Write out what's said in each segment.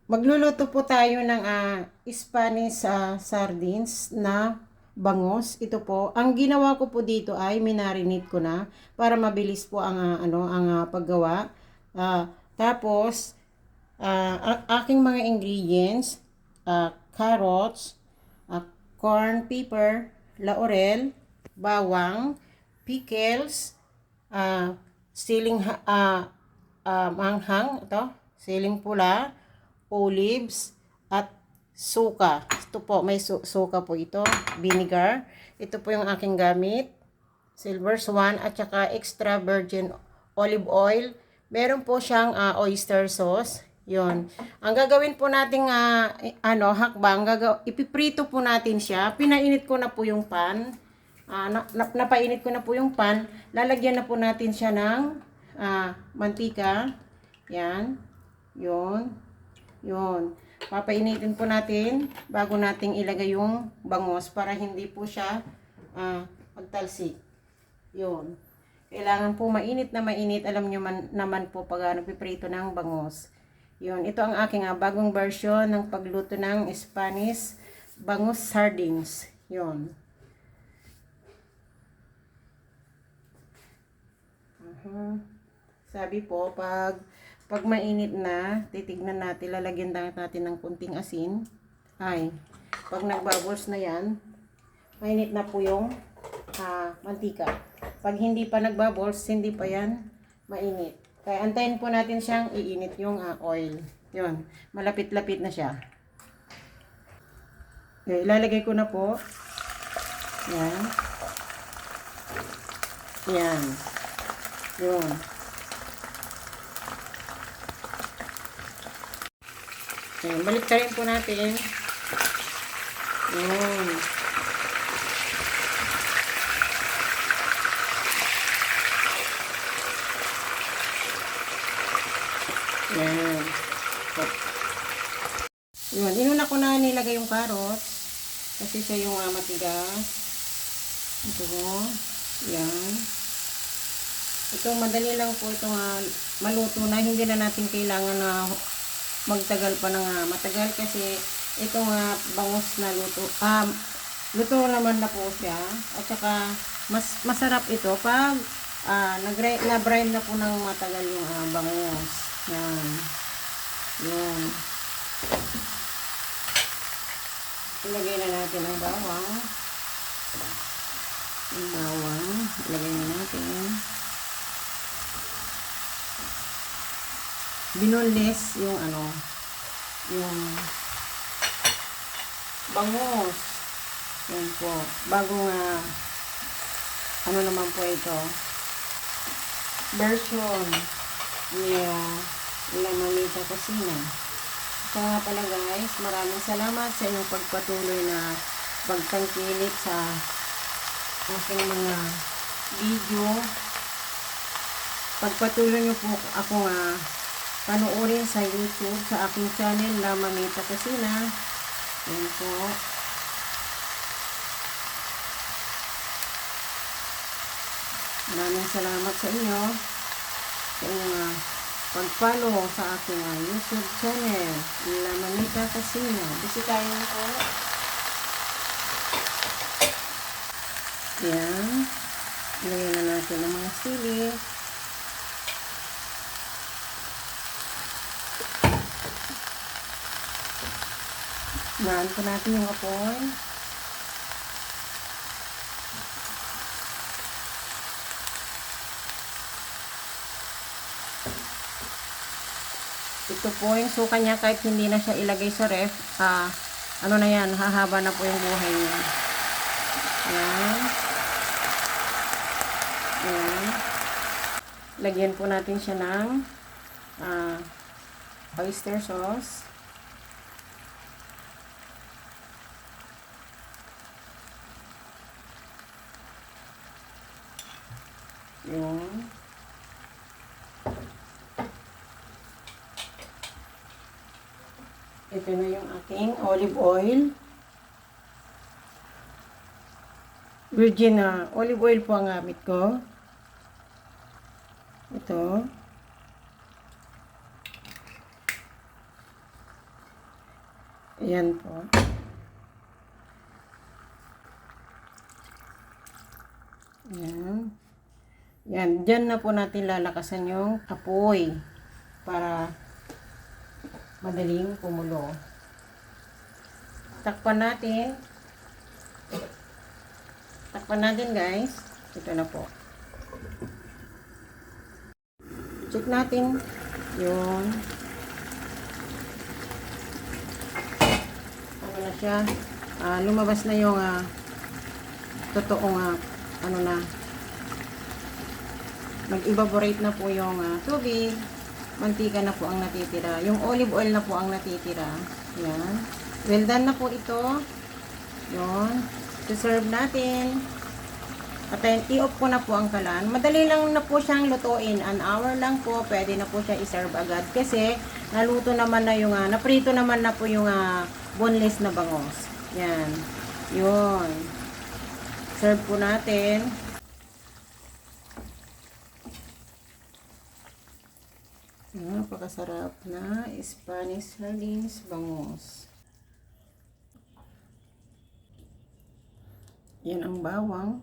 Magluluto po tayo ng Spanish sardines na bangos. Ito po, ang ginawa ko po dito ay minarinate ko na para mabilis po ang paggawa. Tapos aking mga ingredients, carrots, corn, pepper, laurel, bawang, pickles, siling manghang, ito, siling pula, olives, at suka. Ito po, may suka po ito, vinegar. Ito po yung aking gamit, silver swan, at saka extra virgin olive oil. Meron po siyang oyster sauce. Yun. Ang gagawin po nating hakbang, ipiprito po natin siya. Pinainit ko na po yung pan. Napainit ko na po yung pan. Lalagyan na po natin siya ng mantika. Yan. Yun. Yun. Papainitin po natin bago nating ilagay yung bangos para hindi po siya magtalsik. Yun. Kailangan po mainit na mainit. Alam nyo naman po pag nagpiprito ng bangos. Yun. Ito ang aking bagong version ng pagluto ng Spanish bangus sardines. Yun. Sabi po, pag mainit na, titignan natin, lalagyan natin ng kunting asin. Pag nagbubbles na yan, mainit na po yung mantika. Pag hindi pa nagbubbles, hindi pa yan mainit. Kaya antayin po natin siyang iinit yung oil. Yun, malapit-lapit na siya. Okay, ilalagay ko na po. Yan. Yan. Yun. Ayan, balik ka rin po natin. Ayan. Ayan. Yun, inuna ko na nilagay yung carrots. Kasi siya yung matigas. Ito. Ayan. Ito, madali lang po itong maluto na. Hindi na natin kailangan na magtagal pa ng matagal kasi itong bangus na luto luto naman na po siya at saka masarap ito pag na-brine na po ng matagal yung bangus. Yan. Yan. Ilagay na natin ang bawang. Yung bawang ilagay na natin. Binoneless yung yung bangus. Yan po. Bagong naman po ito. Version ni La Mamita Cocina. So nga pala guys, maraming salamat sa inyong pagpatuloy na pagtangkilik sa aking mga video. Pagpatuloy niyo po ako panoorin sa YouTube, sa aking channel, La Mamita Cocina. Yan po. Maraming salamat sa inyo. Sa inyong pag-follow sa aking YouTube channel, La Mamita Cocina. Bisitahin niyo po. Yan. Ilagay na natin ang mga sili. Naan po natin yung apoy. Ito po yung suka niya kahit hindi na siya ilagay sa ref. Ano na yan, hahaba na po yung buhay niya. Ayan. Ayan. Lagyan po natin siya ng oyster sauce. Yun. Ito na yung aking olive oil. Virgin olive oil po ang gamit ko. Ito. Ayan po. Ayan. Yan. Diyan na po natin lalakasan yung apoy para madaling kumulo. Takpan natin. Takpan natin guys. Ito na po. Check natin. Yun. Ano na siya. Lumabas na yung totoong ano na. Nag-evaporate na po yung tubig. Mantika na po ang natitira. Yung olive oil na po ang natitira. Yan. Well done na po ito. Yun. To-serve natin. At i-off ko na po ang kalan. Madali lang na po siyang lutuin. An hour lang po. Pwede na po siya i-serve agad. Kasi naluto naman na yung, naprito naman na po yung boneless na bangos. Yan. Yun. Serve po natin. Napakasarap na Spanish sardines bangus. Yan ang bawang.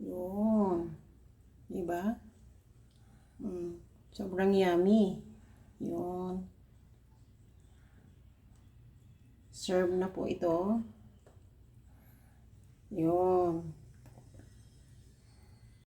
Yun. Diba? Sobrang yummy. Yun. Serve na po ito. Yun.